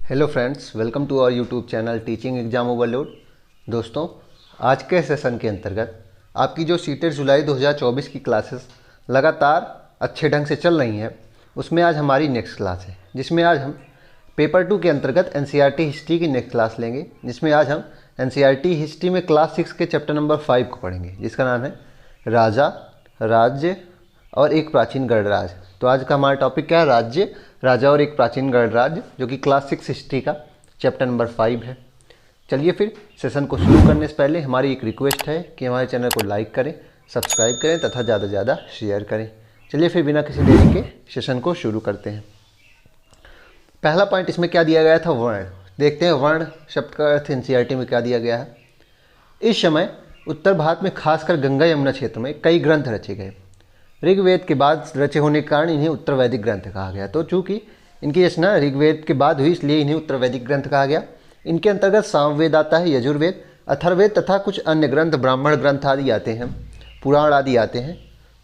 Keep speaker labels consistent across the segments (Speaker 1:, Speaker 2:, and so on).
Speaker 1: Hello friends, welcome to our YouTube channel teaching exam overload. दोस्तों, आज के session के अंतर्गत आपकी जो सीटेट जुलाई 2024 की क्लासेस लगातार अच्छे ढंग से चल रही हैं, उसमें आज हमारी नेक्स्ट क्लास है, जिसमें आज हम पेपर 2 के अंतर्गत एनसीईआरटी हिस्ट्री की नेक्स्ट क्लास लेंगे। जिसमें आज हम एनसीईआरटी हिस्ट्री में क्लास 6 के चैप्टर नंबर 5 को पढ़ेंगे, जिसका नाम है राजा, राज्य और एक प्राचीन गणराज। तो आज का हमारा टॉपिक क्या है? राज्य, राजा और एक प्राचीन गणराज्य, जो कि क्लास 6 हिस्ट्री का चैप्टर नंबर 5 है। चलिए फिर सेशन को शुरू करने से पहले हमारी एक रिक्वेस्ट है कि हमारे चैनल को लाइक करें, सब्सक्राइब करें तथा ज़्यादा से ज़्यादा शेयर करें। चलिए फिर बिना किसी देरी के सेशन को शुरू करते हैं। पहला पॉइंट इसमें क्या दिया गया था? वर्ण। देखते हैं वर्ण शब्द का अर्थ एनसीईआरटी में क्या दिया गया है। इस समय उत्तर भारत में खासकर गंगा यमुना क्षेत्र में कई ग्रंथ रचे गए। ऋग्वेद के बाद रचे होने के कारण इन्हें उत्तर वैदिक ग्रंथ कहा गया। तो चूँकि इनकी रचना ऋग्वेद के बाद हुई, इसलिए इन्हें उत्तर वैदिक ग्रंथ कहा गया। इनके अंतर्गत सामवेद आता है, यजुर्वेद, अथर्ववेद तथा कुछ अन्य ग्रंथ, ब्राह्मण ग्रंथ आदि आते हैं, पुराण आदि आते हैं।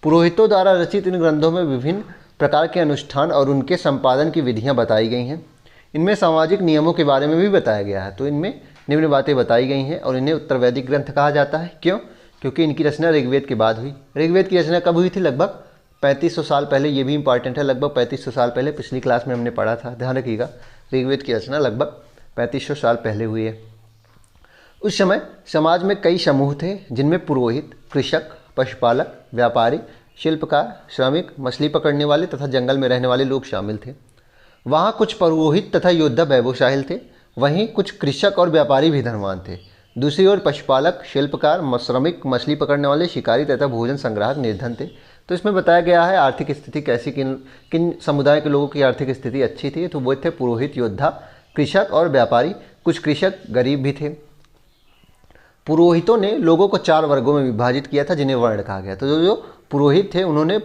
Speaker 1: पुरोहितों द्वारा रचित इन ग्रंथों में विभिन्न प्रकार के अनुष्ठान और उनके संपादन की विधियाँ बताई गई हैं। इनमें सामाजिक नियमों के बारे में भी बताया गया है। तो इनमें निम्न बातें बताई गई हैं और इन्हें उत्तर वैदिक ग्रंथ कहा जाता है। क्यों? क्योंकि इनकी रचना ऋग्वेद के बाद हुई। ऋग्वेद की रचना कब हुई थी? लगभग 3500 साल पहले। ये भी इंपॉर्टेंट है, लगभग 3500 साल पहले। पिछली क्लास में हमने पढ़ा था, ध्यान रखिएगा। ऋग्वेद की रचना लगभग 3500 साल पहले हुई है। उस समय समाज में कई समूह थे, जिनमें पुरोहित, कृषक, पशुपालक, व्यापारी, शिल्पकार, श्रमिक, मछली पकड़ने वाले तथा जंगल में रहने वाले लोग शामिल थे। वहाँ कुछ पुरोहित तथा योद्धा वैभवशाली थे, वहीं कुछ कृषक और व्यापारी भी धनवान थे। दूसरी ओर पशुपालक, शिल्पकार, श्रमिक, मछली पकड़ने वाले, शिकारी तथा भोजन संग्राहक निर्धन थे। तो इसमें बताया गया है आर्थिक स्थिति कैसी, किन किन समुदाय के लोगों की आर्थिक स्थिति अच्छी थी। तो वो थे पुरोहित, योद्धा, कृषक और व्यापारी। कुछ कृषक गरीब भी थे। पुरोहितों ने लोगों को 4 वर्गों में विभाजित किया था, जिन्हें वर्ण कहा गया। तो जो पुरोहित थे, उन्होंने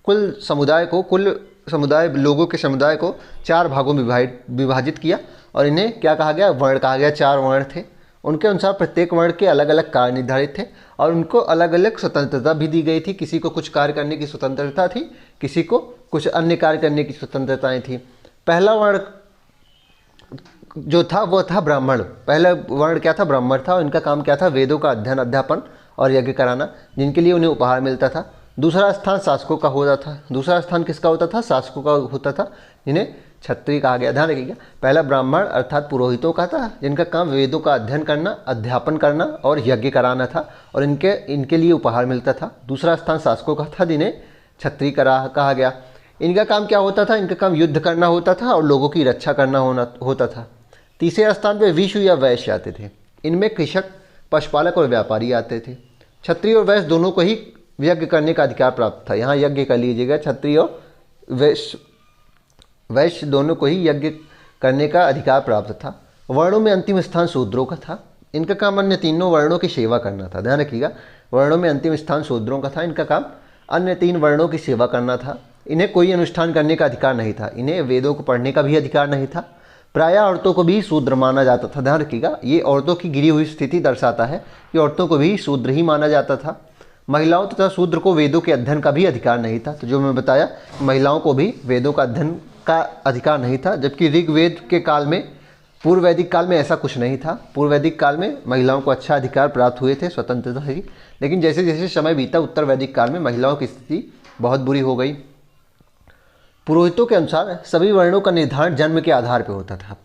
Speaker 1: कुल समुदाय लोगों के समुदाय को 4 भागों में विभाजित किया और इन्हें क्या कहा गया? वर्ण कहा गया। 4 वर्ण थे। उनके अनुसार प्रत्येक वर्ण के अलग अलग कार्य निर्धारित थे और उनको अलग अलग स्वतंत्रता भी दी गई थी। किसी को कुछ कार्य करने की स्वतंत्रता थी, किसी को कुछ अन्य कार्य करने की स्वतंत्रताएं थी। पहला वर्ण जो था वो था ब्राह्मण। पहला वर्ण क्या था? ब्राह्मण था। इनका काम क्या था? वेदों का अध्ययन, अध्यापन और यज्ञ कराना, जिनके लिए उन्हें उपहार मिलता था। दूसरा स्थान शासकों का होता था। दूसरा स्थान किसका होता था? शासकों का होता था, जिन्हें क्षत्रिय कहा गया। ध्यान रखिएगा, पहला ब्राह्मण अर्थात पुरोहितों का था, जिनका काम वेदों का अध्ययन करना, अध्यापन करना और यज्ञ कराना था और इनके लिए उपहार मिलता था। दूसरा स्थान शासकों का था, जिन्हें क्षत्रिय कहा गया। इनका काम क्या होता था? इनका काम युद्ध करना होता था और लोगों की रक्षा करना होता था। तीसरे स्थान पर विश्व या वैश्य आते थे। इनमें कृषक, पशुपालक और व्यापारी आते थे। क्षत्रिय और वैश्य दोनों को ही यज्ञ करने का अधिकार प्राप्त था। यहाँ यज्ञ कर लीजिएगा, क्षत्रिय और वैश्य दोनों को ही यज्ञ करने का अधिकार प्राप्त था। वर्णों में अंतिम स्थान शूद्रों का था। इनका काम अन्य तीनों वर्णों की सेवा करना था। ध्यान रखिएगा, वर्णों में अंतिम स्थान शूद्रों का था। इनका काम अन्य 3 वर्णों की सेवा करना था। इन्हें कोई अनुष्ठान करने का अधिकार नहीं था। इन्हें वेदों को पढ़ने का भी अधिकार नहीं था। प्रायः औरतों को भी शूद्र माना जाता था। ध्यान रखिएगा, ये औरतों की गिरी हुई स्थिति दर्शाता है कि औरतों को भी शूद्र ही माना जाता था। महिलाओं तथा शूद्र को वेदों के अध्ययन का भी अधिकार नहीं था। तो जो मैं बताया, महिलाओं को भी वेदों का अध्ययन का अधिकार नहीं था, जबकि ऋग्वेद के काल में, पूर्व वैदिक काल में ऐसा कुछ नहीं था। पूर्व वैदिक काल में महिलाओं को अच्छा अधिकार प्राप्त हुए थे, स्वतंत्रता थी। लेकिन जैसे जैसे समय बीता, उत्तर वैदिक काल में महिलाओं की स्थिति बहुत बुरी हो गई। पुरोहितों के अनुसार सभी वर्णों का निर्धारण जन्म के आधार पर होता था।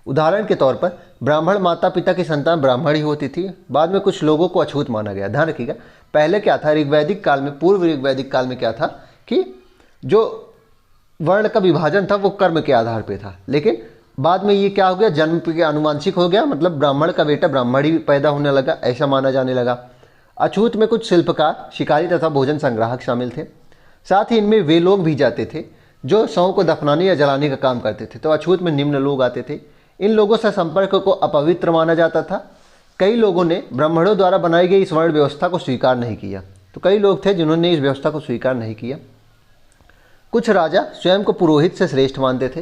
Speaker 1: उदाहरण के तौर पर ब्राह्मण माता पिता की संतान ब्राह्मण ही होती थी। बाद में कुछ लोगों को अछूत माना गया। ध्यान रखिएगा, पहले क्या था? ऋग्वैदिक काल में, पूर्व ऋग्वैदिक काल में क्या था कि जो वर्ण का विभाजन था वो कर्म के आधार पे था। लेकिन बाद में ये क्या हो गया? जन्म के आनुवांशिक हो गया। मतलब ब्राह्मण का बेटा ब्राह्मण ही पैदा होने लगा, ऐसा माना जाने लगा। अछूत में कुछ शिल्पकार, शिकारी तथा भोजन संग्राहक शामिल थे। साथ ही इनमें वे लोग भी जाते थे जो शवों को दफनाने या जलाने का काम करते थे। तो अछूत में निम्न लोग आते थे। इन लोगों से संपर्क को अपवित्र माना जाता था। कई लोगों ने ब्राह्मणों द्वारा बनाई गई इस वर्ण व्यवस्था को स्वीकार नहीं किया। तो कई लोग थे जिन्होंने इस व्यवस्था को स्वीकार नहीं किया। कुछ राजा स्वयं को पुरोहित से श्रेष्ठ मानते थे।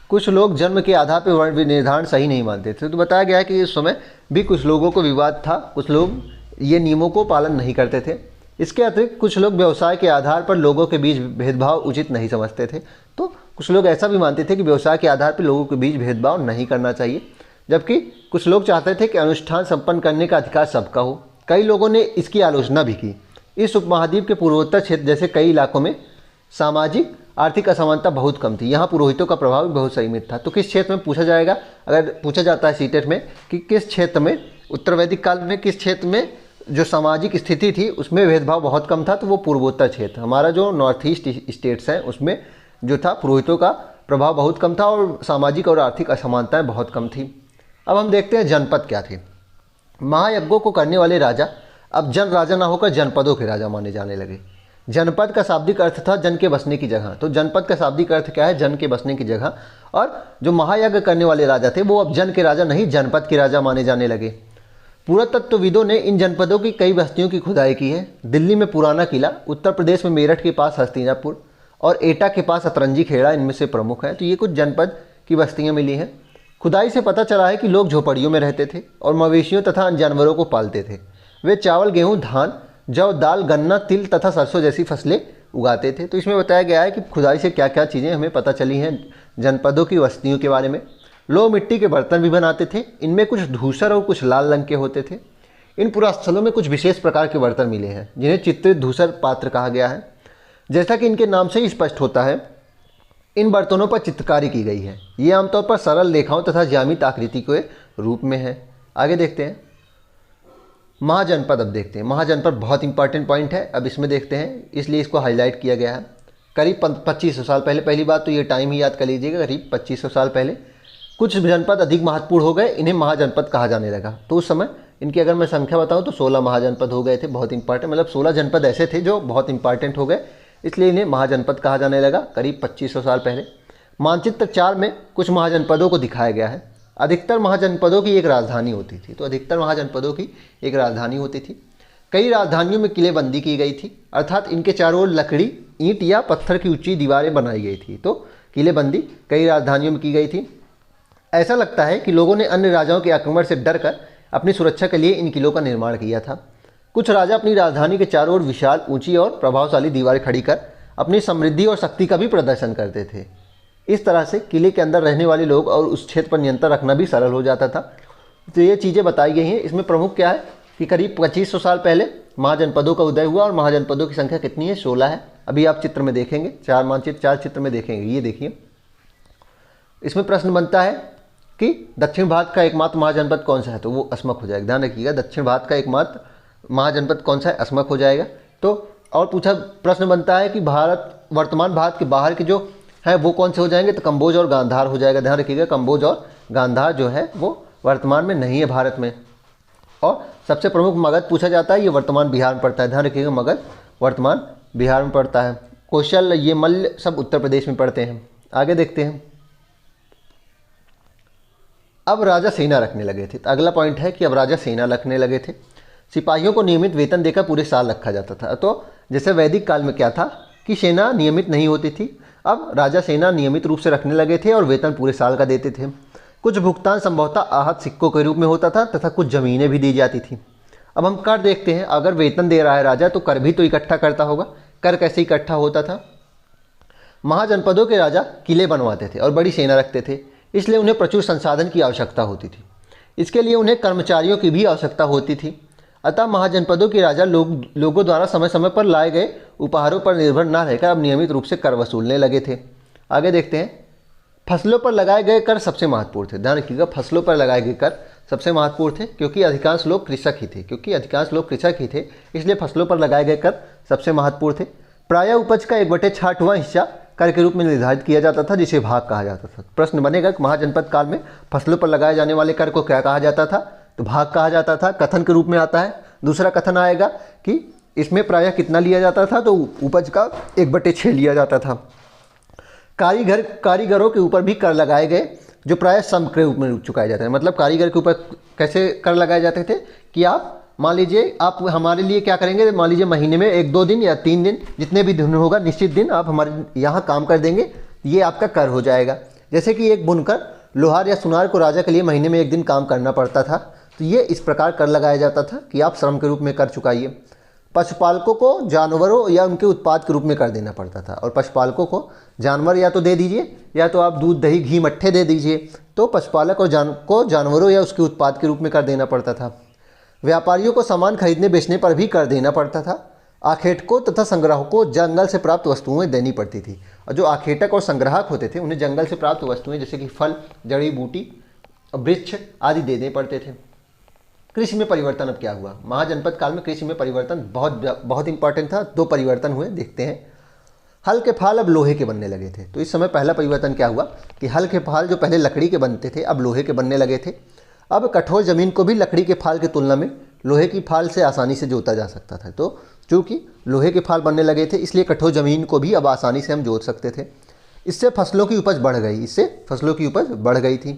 Speaker 1: कुछ लोग जन्म के आधार पर वर्ण निर्धारण सही नहीं मानते थे। तो बताया गया है कि इस समय भी कुछ लोगों को विवाद था, कुछ लोग ये नियमों को पालन नहीं करते थे। इसके अतिरिक्त कुछ लोग व्यवसाय के आधार पर लोगों के बीच भेदभाव उचित नहीं समझते थे। तो कुछ लोग ऐसा भी मानते थे कि व्यवसाय के आधार पर लोगों के बीच भेदभाव नहीं करना चाहिए, जबकि कुछ लोग चाहते थे कि अनुष्ठान संपन्न करने का अधिकार सबका हो। कई लोगों ने इसकी आलोचना भी की। इस उपमहाद्वीप के पूर्वोत्तर क्षेत्र जैसे कई इलाकों में सामाजिक आर्थिक असमानता बहुत कम थी। यहाँ पुरोहितों का प्रभाव भी बहुत सीमित था। तो किस क्षेत्र में पूछा जाएगा, अगर पूछा जाता है सीटेट में कि किस क्षेत्र में, उत्तर वैदिक काल में किस क्षेत्र में जो सामाजिक स्थिति थी उसमें भेदभाव बहुत कम था, तो वो पूर्वोत्तर क्षेत्र, हमारा जो नॉर्थ ईस्ट स्टेट्स हैं उसमें जो था पुरोहितों का प्रभाव बहुत कम था और सामाजिक और आर्थिक असमानताएँ बहुत कम थी। अब हम देखते हैं जनपद क्या थे। महायज्ञों को करने वाले राजा अब जन राजा ना होकर जनपदों के राजा माने जाने लगे। जनपद का शाब्दिक अर्थ था जन के बसने की जगह। तो जनपद का शाब्दिक अर्थ क्या है, जन के बसने की जगह। और जो महायज्ञ करने वाले राजा थे वो अब जन के राजा नहीं, जनपद के राजा माने जाने लगे। पुरातत्वविदों ने इन जनपदों की कई बस्तियों की खुदाई की है। दिल्ली में पुराना किला, उत्तर प्रदेश में मेरठ के पास हस्तिनापुर और एटा के पास अतरंजी खेड़ा इनमें से प्रमुख है। तो ये कुछ जनपद की बस्तियाँ मिली हैं। खुदाई से पता चला है कि लोग झोपड़ियों में रहते थे और मवेशियों तथा अन्य जानवरों को पालते थे। वे चावल, गेहूं, धान, जौ, दाल, गन्ना, तिल तथा सरसों जैसी फसलें उगाते थे। तो इसमें बताया गया है कि खुदाई से क्या क्या चीज़ें हमें पता चली हैं जनपदों की बस्तियों के बारे में। लोग मिट्टी के बर्तन भी बनाते थे। इनमें कुछ धूसर और कुछ लाल रंग के होते थे। इन पुरास्थलों में कुछ विशेष प्रकार के बर्तन मिले हैं जिन्हें चित्रित धूसर पात्र कहा गया है। जैसा कि इनके नाम से ही स्पष्ट होता है, इन बर्तनों पर चित्रकारी की गई है। ये आमतौर पर सरल रेखाओं तथा ज्यामित आकृति के रूप में है। आगे देखते हैं महाजनपद। अब देखते हैं महाजनपद, बहुत इंपॉर्टेंट पॉइंट है। अब इसमें देखते हैं, इसलिए इसको हाईलाइट किया गया है। करीब 2500 साल पहले, पहली बात तो ये टाइम ही याद कर लीजिएगा, करीब 2500 साल पहले कुछ जनपद अधिक महत्वपूर्ण हो गए, इन्हें महाजनपद कहा जाने लगा। तो उस समय इनकी अगर मैं संख्या बताऊं तो 16 महाजनपद हो गए थे, बहुत इंपॉर्टेंट, मतलब 16 जनपद ऐसे थे जो बहुत इंपॉर्टेंट हो गए, इसलिए इन्हें महाजनपद कहा जाने लगा करीब 2500 साल पहले। मानचित्र 4 में कुछ महाजनपदों को दिखाया गया है। अधिकतर महाजनपदों की एक राजधानी होती थी। तो अधिकतर महाजनपदों की एक राजधानी होती थी। कई राजधानियों में किलेबंदी की गई थी, अर्थात इनके चारों ओर लकड़ी, ईंट या पत्थर की ऊंची दीवारें बनाई गई थी। तो किलेबंदी कई राजधानियों में की गई थी। ऐसा लगता है कि लोगों ने अन्य राजाओं के आक्रमण से डरकर अपनी सुरक्षा के लिए इन किलों का निर्माण किया था। कुछ राजा अपनी राजधानी के चारों ओर विशाल, ऊंची और प्रभावशाली दीवारें खड़ी कर अपनी समृद्धि और शक्ति का भी प्रदर्शन करते थे। इस तरह से किले के अंदर रहने वाले लोग और उस क्षेत्र पर नियंत्रण रखना भी सरल हो जाता था। तो ये चीज़ें बताई गई हैं। इसमें प्रमुख क्या है कि करीब 2500 साल पहले महाजनपदों का उदय हुआ और महाजनपदों की संख्या कितनी है, 16 है। अभी आप चित्र में देखेंगे, 4 मानचित्र 4 चित्र में देखेंगे। ये देखिए, इसमें प्रश्न बनता है कि दक्षिण भारत का एकमात्र महाजनपद कौन सा है, तो वो अस्मक हो जाएगा। ध्यान रखिएगा, दक्षिण भारत का एकमात्र महाजनपद कौन सा है, अस्मक हो जाएगा। तो और पूछा प्रश्न बनता है कि वर्तमान भारत के बाहर के जो है वो कौन से हो जाएंगे, तो कंबोज और गांधार हो जाएगा। ध्यान रखिएगा, कंबोज और गांधार जो है वो वर्तमान में नहीं है भारत में। और सबसे प्रमुख मगध पूछा जाता है, ये वर्तमान बिहार में पड़ता है। ध्यान रखिएगा, मगध वर्तमान बिहार में पड़ता है। कौशल, ये मल्ल सब उत्तर प्रदेश में पड़ते हैं। आगे देखते हैं। अब राजा सेना रखने लगे थे। तो अगला पॉइंट है कि अब राजा सेना रखने लगे थे। सिपाहियों को नियमित वेतन देकर पूरे साल रखा जाता था। तो जैसे वैदिक काल में क्या था कि सेना नियमित नहीं होती थी, अब राजा सेना नियमित रूप से रखने लगे थे और वेतन पूरे साल का देते थे। कुछ भुगतान संभवतः आहत सिक्कों के रूप में होता था तथा कुछ जमीनें भी दी जाती थी। अब हम कर देखते हैं। अगर वेतन दे रहा है राजा तो कर भी तो इकट्ठा करता होगा। कर कैसे इकट्ठा होता था? महाजनपदों के राजा किले बनवाते थे और बड़ी सेना रखते थे, इसलिए उन्हें प्रचुर संसाधन की आवश्यकता होती थी। इसके लिए उन्हें कर्मचारियों की भी आवश्यकता होती थी। अतः महाजनपदों के राजा लोगों द्वारा समय समय पर लाए गए उपहारों पर निर्भर न रहकर अब नियमित रूप से कर वसूलने लगे थे। आगे देखते हैं। फसलों पर लगाए गए कर सबसे महत्वपूर्ण थे। ध्यान रखिएगा, फसलों पर लगाए गए कर सबसे महत्वपूर्ण थे क्योंकि अधिकांश लोग कृषक ही थे, इसलिए फसलों पर लगाए गए कर सबसे महत्वपूर्ण थे। प्रायः उपज का 1/6वां हिस्सा कर के रूप में निर्धारित किया जाता था, जिसे भाग कहा जाता था। प्रश्न बनेगा कि महाजनपद काल में फसलों पर लगाए जाने वाले कर को क्या कहा जाता था, तो भाग कहा जाता था। कथन के रूप में आता है। दूसरा कथन आएगा कि इसमें प्रायः कितना लिया जाता था, तो उपज का 1/6 लिया जाता था। कारीगरों के ऊपर भी कर लगाए गए जो प्रायः सम के रूप में चुकाए जाते हैं। मतलब कारीगर के ऊपर कैसे कर लगाए जाते थे कि आप मान लीजिए आप हमारे लिए क्या करेंगे, मान लीजिए महीने में 1-2 दिन या 3 दिन, जितने भी दिन होगा निश्चित दिन आप हमारे यहाँ काम कर देंगे, ये आपका कर हो जाएगा। जैसे कि एक बुनकर लोहार या सुनार को राजा के लिए महीने में 1 दिन काम करना पड़ता था, तो ये इस प्रकार कर लगाया जाता था कि आप श्रम के रूप में कर चुकाइए। पशुपालकों को जानवरों या उनके उत्पाद के रूप में कर देना पड़ता था। और पशुपालकों को जानवर या तो दे दीजिए या तो आप दूध दही घी मट्ठे दे दीजिए, तो पशुपालक और को जानवरों या उसके उत्पाद के रूप में कर देना पड़ता था। व्यापारियों को सामान खरीदने बेचने पर भी कर देना पड़ता था। आखेटकों तथा संग्राहकों को जंगल से प्राप्त वस्तुएं देनी पड़ती थी। और जो आखेटक और संग्राहक होते थे उन्हें जंगल से प्राप्त वस्तुएं जैसे कि फल, जड़ी बूटी, वृक्ष आदि देने पड़ते थे। कृषि में परिवर्तन अब क्या हुआ? महाजनपद काल में कृषि में परिवर्तन बहुत इंपॉर्टेंट था। 2 परिवर्तन हुए, देखते हैं। हल के फाल अब लोहे के बनने लगे थे। तो इस समय पहला परिवर्तन क्या हुआ कि हल के फाल जो पहले लकड़ी के बनते थे अब लोहे के बनने लगे थे। अब कठोर जमीन को भी लकड़ी के फाल की तुलना में लोहे की फाल से आसानी से जोता जा सकता था। तो चूँकि लोहे के फाल बनने लगे थे इसलिए कठोर ज़मीन को भी अब आसानी से हम जोत सकते थे। इससे फसलों की उपज बढ़ गई थी।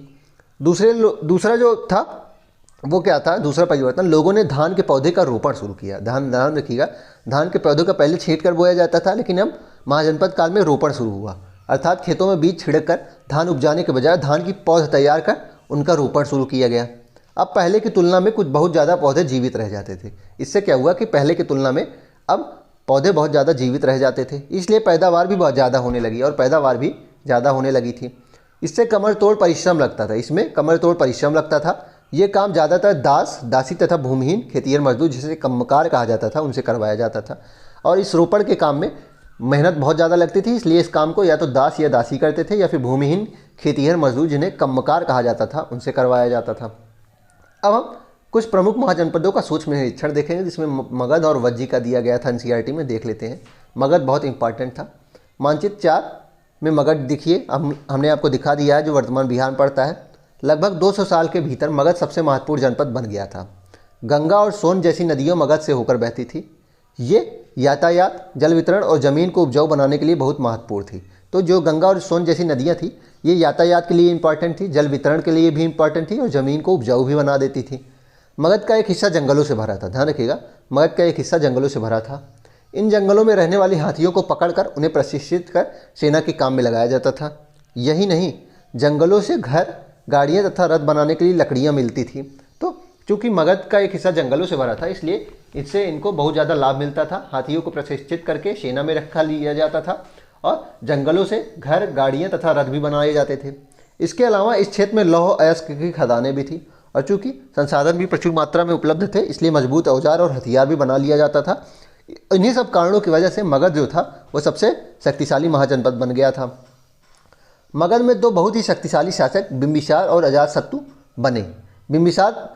Speaker 1: दूसरा जो था वो क्या था? दूसरा परिवर्तन, लोगों ने धान के पौधे का रोपण शुरू किया। ध्यान रखिएगा, धान के पौधे का पहले छींट कर बोया जाता था, लेकिन अब महाजनपद काल में रोपण शुरू हुआ, अर्थात खेतों में बीज छिड़क कर धान उपजाने के बजाय धान की पौध तैयार कर उनका रोपण शुरू किया गया। अब पहले की तुलना में कुछ बहुत ज़्यादा पौधे जीवित रह जाते थे। इससे क्या हुआ कि पहले की तुलना में अब पौधे बहुत ज़्यादा जीवित रह जाते थे, इसलिए पैदावार भी बहुत ज़्यादा होने लगी और पैदावार भी ज़्यादा होने लगी थी। इससे कमर तोड़ परिश्रम लगता था, इसमें कमर तोड़ परिश्रम लगता था। ये काम ज़्यादातर दासी तथा भूमिहीन खेतिहर मजदूर, जिसे कम्मकार कहा जाता था, उनसे करवाया जाता था। और इस रोपण के काम में मेहनत बहुत ज़्यादा लगती थी, इसलिए इस काम को या तो दास या दासी करते थे या फिर भूमिहीन खेतिहर मजदूर, जिन्हें कम्मकार कहा जाता था, उनसे करवाया जाता था। अब हम कुछ प्रमुख महाजनपदों का सूक्ष्म निरीक्षण देखेंगे, जिसमें मगध और वज्जी का दिया गया था। एनसीईआरटी में देख लेते हैं। मगध बहुत इंपॉर्टेंट था। मानचित्र 4 में मगध देखिए, हमने आपको दिखा दिया है, जो वर्तमान बिहार में पड़ता है। लगभग 200 साल के भीतर मगध सबसे महत्वपूर्ण जनपद बन गया था। गंगा और सोन जैसी नदियों मगध से होकर बहती थी। ये यातायात, जल वितरण और ज़मीन को उपजाऊ बनाने के लिए बहुत महत्वपूर्ण थी। तो जो गंगा और सोन जैसी नदियाँ थी, ये यातायात के लिए इंपॉर्टेंट थी, जल वितरण के लिए भी इंपॉर्टेंट थी और ज़मीन को उपजाऊ भी बना देती थी। मगध का एक हिस्सा जंगलों से भरा था। ध्यान रखिएगा, मगध का एक हिस्सा जंगलों से भरा था। इन जंगलों में रहने वाली हाथियों को पकड़कर उन्हें प्रशिक्षित कर सेना के काम में लगाया जाता था। यही नहीं, जंगलों से घर, गाड़ियाँ तथा रथ बनाने के लिए लकड़ियाँ मिलती थी। तो चूँकि मगध का एक हिस्सा जंगलों से भरा था, इसलिए इससे इनको बहुत ज़्यादा लाभ मिलता था। हाथियों को प्रशिक्षित करके सेना में रखा लिया जाता था और जंगलों से घर, गाड़ियाँ तथा रथ भी बनाए जाते थे। इसके अलावा इस क्षेत्र में लौह अयस्क की खदानें भी थी और चूँकि संसाधन भी प्रचुर मात्रा में उपलब्ध थे, इसलिए मजबूत औजार और हथियार भी बना लिया जाता था। इन्हीं सब कारणों की वजह से मगध जो था वो सबसे शक्तिशाली महाजनपद बन गया था। मगध में 2 बहुत ही शक्तिशाली शासक बिंबिसार और अजातशत्रु बने। बिंबिसार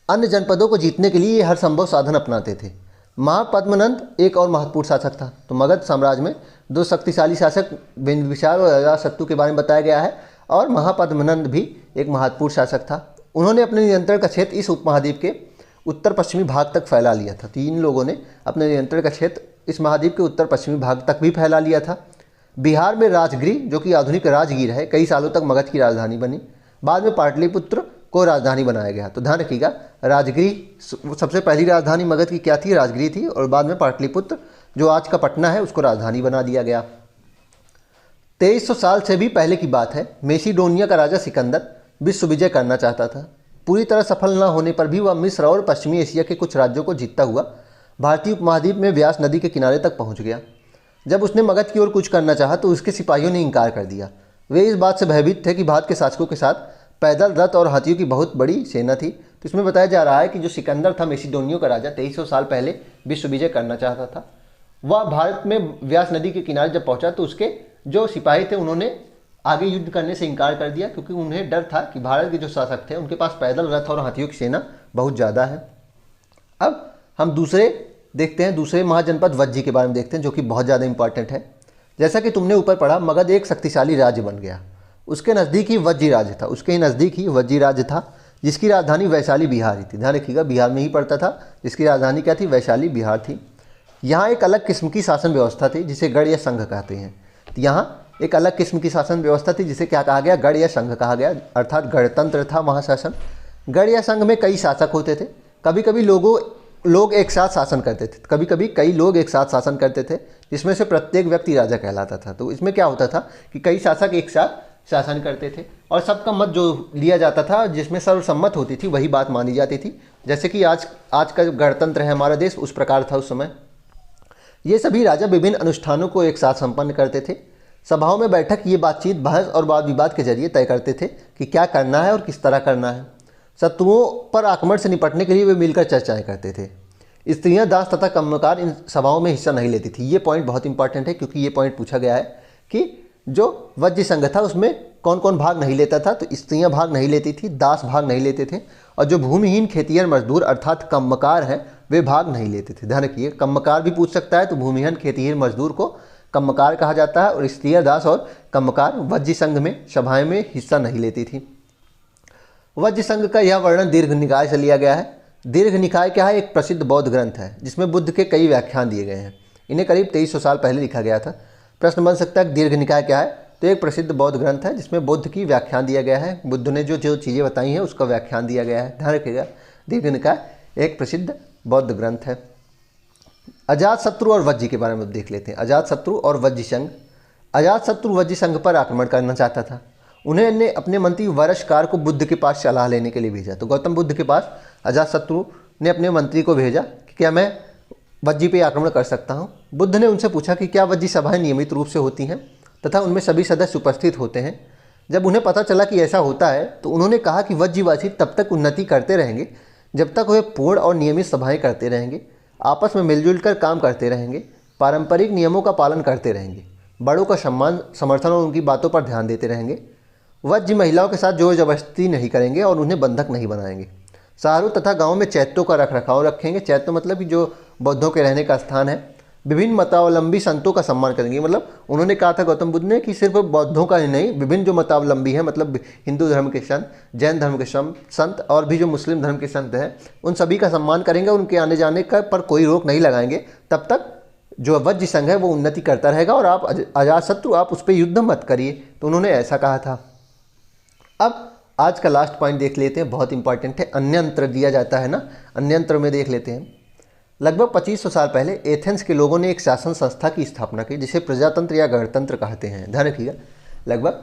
Speaker 1: अन्य जनपदों को जीतने के लिए हर संभव साधन अपनाते थे। महापद्मनंद एक और महत्वपूर्ण शासक था। तो मगध साम्राज्य में 2 शक्तिशाली शासक बिंबिसार और अजातशत्रु के बारे में बताया गया है और महापद्मनंद भी एक महत्वपूर्ण शासक था। उन्होंने अपने नियंत्रण का क्षेत्र इस उपमहाद्वीप के उत्तर पश्चिमी भाग तक फैला लिया था। 3 लोगों ने अपने नियंत्रण का क्षेत्र इस महाद्वीप के उत्तर पश्चिमी भाग तक भी फैला लिया था। बिहार में राजगीर, जो कि आधुनिक राजगीर है, कई सालों तक मगध की राजधानी बनी। बाद में पाटलिपुत्र को राजधानी बनाया गया। तो ध्यान रखिएगा, राजगीर सबसे पहली राजधानी मगध की क्या थी? राजगीर थी। और बाद में पाटलिपुत्र, जो आज का पटना है, उसको राजधानी बना दिया गया। 2300 साल से भी पहले की बात है। मेसिडोनिया का राजा सिकंदर विश्व विजय करना चाहता था। पूरी तरह सफल न होने पर भी वह मिस्र और पश्चिमी एशिया के कुछ राज्यों को जीतता हुआ भारतीय उपमहाद्वीप में व्यास नदी के किनारे तक पहुंच गया। जब उसने मगध की ओर कूच करना चाहा तो उसके सिपाहियों ने इनकार कर दिया। वे इस बात से भयभीत थे कि भारत के शासकों के साथ पैदल, रथ और हाथियों की बहुत बड़ी सेना थी। तो इसमें बताया जा रहा है कि जो सिकंदर था, मेसिडोनिया का राजा, 2300 साल पहले विश्व विजय करना चाहता था। वह भारत में व्यास नदी के किनारे जब पहुंचा तो उसके जो सिपाही थे उन्होंने आगे युद्ध करने से इनकार कर दिया, क्योंकि उन्हें डर था कि भारत के जो शासक थे उनके पास पैदल, रथ और हाथियों की सेना बहुत ज़्यादा है। अब हम दूसरे महाजनपद वज्जी के बारे में देखते हैं, जो कि बहुत ज़्यादा इंपॉर्टेंट है। जैसा कि तुमने ऊपर पढ़ा, मगध एक शक्तिशाली राज्य बन गया। उसके नज़दीक ही वज्जी राज्य था, जिसकी राजधानी वैशाली बिहार ही थी। ध्यान रखिएगा, बिहार में ही पड़ता था, जिसकी राजधानी क्या थी? वैशाली बिहार थी। यहाँ एक अलग किस्म की शासन व्यवस्था थी, जिसे गढ़ या संघ कहते हैं। तो यहाँ एक अलग किस्म की शासन व्यवस्था थी, जिसे क्या कहा गया? गढ़ या संघ कहा गया, अर्थात गणतंत्र था वहाँ शासन। गढ़ या संघ में कई शासक होते थे। कभी कभी लोग एक साथ शासन करते थे, कभी कभी कई लोग एक साथ शासन करते थे, जिसमें से प्रत्येक व्यक्ति राजा कहलाता था। तो इसमें क्या होता था कि कई शासक एक साथ शासन करते थे और सबका मत जो लिया जाता था, जिसमें सर्वसम्मत होती थी, वही बात मानी जाती थी। जैसे कि आज का जो गणतंत्र है हमारा देश, उस प्रकार था उस समय। ये सभी राजा विभिन्न अनुष्ठानों को एक साथ संपन्न करते थे। सभाओं में बैठक ये बातचीत, बहस और वाद विवाद के जरिए तय करते थे कि क्या करना है और किस तरह करना है। शत्रुओं पर आक्रमण से निपटने के लिए वे मिलकर चर्चाएं करते थे। स्त्रियां, दास तथा कर्मकार इन सभाओं में हिस्सा नहीं लेती थी। ये पॉइंट बहुत इंपॉर्टेंट है, क्योंकि ये पॉइंट पूछा गया है कि जो वज्र संघ था उसमें कौन कौन भाग नहीं लेता था। तो स्त्रियां भाग नहीं लेती थी, दास भाग नहीं लेते थे, और जो भूमिहीन खेतिहर मजदूर अर्थात कम्मकार हैं वे भाग नहीं लेते थे। ध्यान रखिए, कम्मकार भी पूछ सकता है, तो भूमिहीन खेतिहर मजदूर को कम्मकार कहा जाता है। और स्त्रियां, दास और कम्मकार वज्र संघ में सभाएं में हिस्सा नहीं लेती थी। वज्र संघ का यह वर्णन दीर्घ निकाय से लिया गया है। दीर्घ निकाय क्या है? एक प्रसिद्ध बौद्ध ग्रंथ है जिसमें बुद्ध के कई व्याख्यान दिए गए हैं। इन्हें करीब 2300 साल पहले लिखा गया था। प्रश्न बन सकता है दीर्घ निकाय क्या है? तो एक प्रसिद्ध बौद्ध ग्रंथ है जिसमें बुद्ध की व्याख्यान दिया गया है। बुद्ध ने जो जो चीज़ें बताई हैं उसका व्याख्यान दिया गया है। ध्यान रखिएगा, दीर्घ निकाय एक प्रसिद्ध बौद्ध ग्रंथ है। अजातशत्रु और वज्र के बारे में देख लेते हैं। अजातशत्रु और वज्र संघ। अजातशत्रु वज्र संघ पर आक्रमण करना चाहता था। उन्होंने अपने मंत्री वरशकार को बुद्ध के पास सलाह लेने के लिए भेजा। तो गौतम बुद्ध के पास अजातशत्रु ने अपने मंत्री को भेजा कि क्या मैं वज्र पे आक्रमण कर सकता हूँ। बुद्ध ने उनसे पूछा कि क्या वज्र सभाएं नियमित रूप से होती हैं तथा उनमें सभी सदस्य उपस्थित होते हैं। जब उन्हें पता चला कि ऐसा होता है तो उन्होंने कहा कि वज्रवासी तब तक उन्नति करते रहेंगे जब तक वे पूर्ण और नियमित सभाएं करते रहेंगे, आपस में मिलजुल कर काम करते रहेंगे, पारंपरिक नियमों का पालन करते रहेंगे, बड़ों का सम्मान, समर्थन और उनकी बातों पर ध्यान देते रहेंगे। वज्र महिलाओं के साथ जोर जबरदस्ती नहीं करेंगे और उन्हें बंधक नहीं बनाएंगे। शहरों तथा गाँव में चैत्यों का रखरखाव रखेंगे। चैत्य मतलब कि जो बौद्धों के रहने का स्थान है। विभिन्न मतावलंबी संतों का सम्मान करेंगे। मतलब उन्होंने कहा था गौतम बुद्ध ने कि सिर्फ बौद्धों का ही नहीं, विभिन्न जो मतावलंबी हैं, मतलब हिंदू धर्म के संत, जैन धर्म के संत और भी जो मुस्लिम धर्म के संत हैं, उन सभी का सम्मान करेंगे। उनके आने जाने का पर कोई रोक नहीं लगाएंगे। तब तक जो वज्र संघ है वो उन्नति करता रहेगा और आप अजातशत्रु आप उस पर युद्ध मत करिए। तो उन्होंने ऐसा कहा था। अब आज का लास्ट पॉइंट देख लेते हैं, बहुत इंपॉर्टेंट है। अन्यंत्र दिया जाता है ना, अन्यंत्र में देख लेते हैं। लगभग 2500 साल पहले एथेंस के लोगों ने एक शासन संस्था की स्थापना की जिसे प्रजातंत्र या गणतंत्र कहते हैं। ध्यान रखिएगा, लगभग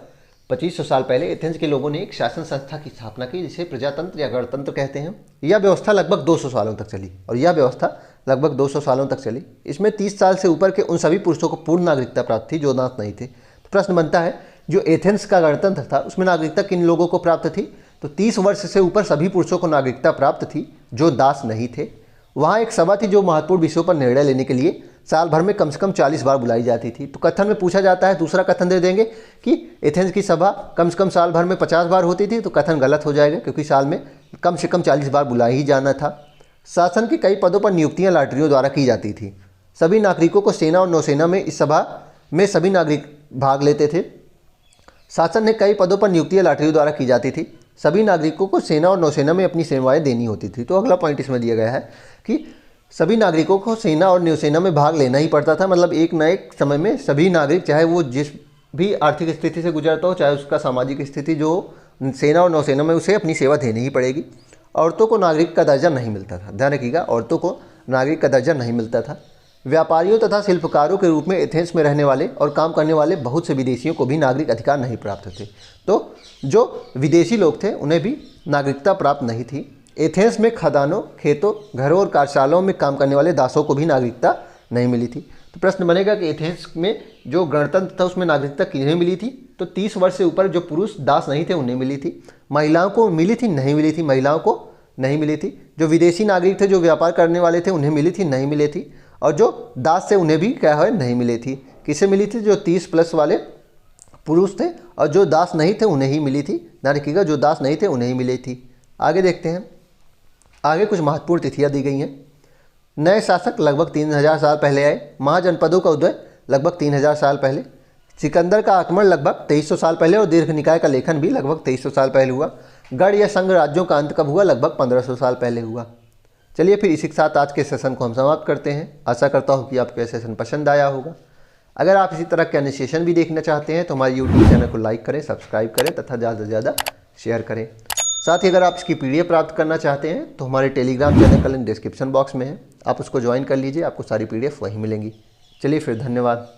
Speaker 1: 2500 साल पहले एथेंस के लोगों ने एक शासन संस्था की स्थापना की जिसे प्रजातंत्र या गणतंत्र कहते हैं। यह व्यवस्था लगभग 200 सालों तक चली और यह व्यवस्था लगभग 200 सालों तक चली। इसमें 30 साल से ऊपर के उन सभी पुरुषों को पूर्ण नागरिकता प्राप्त थी जो दास नहीं थे। तो प्रश्न बनता है, जो एथेंस का गणतंत्र था उसमें नागरिकता किन लोगों को प्राप्त थी? तो 30 वर्ष से ऊपर सभी पुरुषों को नागरिकता प्राप्त थी जो दास नहीं थे। वहाँ एक सभा थी जो महत्वपूर्ण विषयों पर निर्णय लेने के लिए साल भर में कम से कम 40 बार बुलाई जाती थी। तो कथन में पूछा जाता है, दूसरा कथन दे देंगे कि एथेंस की सभा कम से कम साल भर में 50 बार होती थी। तो कथन गलत हो जाएगा क्योंकि साल में कम से कम 40 बार बुलाई ही जाना था। शासन के कई पदों पर नियुक्तियाँ लॉटरियों द्वारा की जाती थी। सभी नागरिकों को सेना और नौसेना में इस सभा में सभी नागरिक भाग लेते थे। शासन ने कई पदों पर नियुक्तियाँ लॉटरियों द्वारा की जाती थी। सभी नागरिकों को सेना और नौसेना में अपनी सेवाएं देनी होती थी। तो अगला पॉइंट इसमें दिया गया है कि सभी नागरिकों को सेना और नौसेना में भाग लेना ही पड़ता था। मतलब एक न एक समय में सभी नागरिक, चाहे वो जिस भी आर्थिक स्थिति से गुजरता हो, चाहे उसका सामाजिक स्थिति जो सेना और नौसेना में, उसे अपनी सेवा देनी ही पड़ेगी। औरतों को नागरिक का दर्जा नहीं मिलता था। ध्यान रखिएगा, औरतों को नागरिक का दर्जा नहीं मिलता था। व्यापारियों तथा शिल्पकारों के रूप में एथेंस में रहने वाले और काम करने वाले बहुत से विदेशियों को भी नागरिक अधिकार नहीं प्राप्त थे। तो जो विदेशी लोग थे उन्हें भी नागरिकता प्राप्त नहीं थी। एथेंस में खदानों, खेतों, घरों और कार्यशालाओं में काम करने वाले दासों को भी नागरिकता नहीं मिली थी। तो प्रश्न बनेगा कि एथेंस में जो गणतंत्र था उसमें नागरिकता किन्हें मिली थी? तो 30 वर्ष से ऊपर जो पुरुष दास नहीं थे उन्हें मिली थी। महिलाओं को मिली थी? नहीं मिली थी, महिलाओं को नहीं मिली थी। जो विदेशी नागरिक थे, जो व्यापार करने वाले थे, उन्हें मिली थी? नहीं मिली थी। और जो दास थे उन्हें भी क्या है, नहीं मिली थी। किसे मिली थी? जो 30 प्लस वाले पुरुष थे, और जो दास नहीं थे उन्हें ही मिली थी। ध्यान रखिएगा, जो दास नहीं थे उन्हें ही मिली थी। आगे देखते हैं, आगे कुछ महत्वपूर्ण तिथियां दी गई हैं। नए शासक लगभग 3000 साल पहले आए। महाजनपदों का उदय लगभग 3000 साल पहले। सिकंदर का आक्रमण लगभग 2300 साल पहले और दीर्घ निकाय का लेखन भी लगभग 2300 साल पहले हुआ। गढ़ या संघ राज्यों का अंत कब हुआ? लगभग 1500 साल पहले हुआ। चलिए फिर इसी के साथ आज के सेशन को हम समाप्त करते हैं। आशा करता हूँ कि आपको यह सेशन पसंद आया होगा। अगर आप इसी तरह के अन्य सेशन भी देखना चाहते हैं तो हमारे यूट्यूब चैनल को लाइक करें, सब्सक्राइब करें तथा ज़्यादा से ज़्यादा शेयर करें। साथ ही अगर आप इसकी PDF प्राप्त करना चाहते हैं तो हमारे टेलीग्राम चैनल का लिंक डिस्क्रिप्शन बॉक्स में है, आप उसको ज्वाइन कर लीजिए, आपको सारी PDF वहीं मिलेंगी। चलिए फिर, धन्यवाद।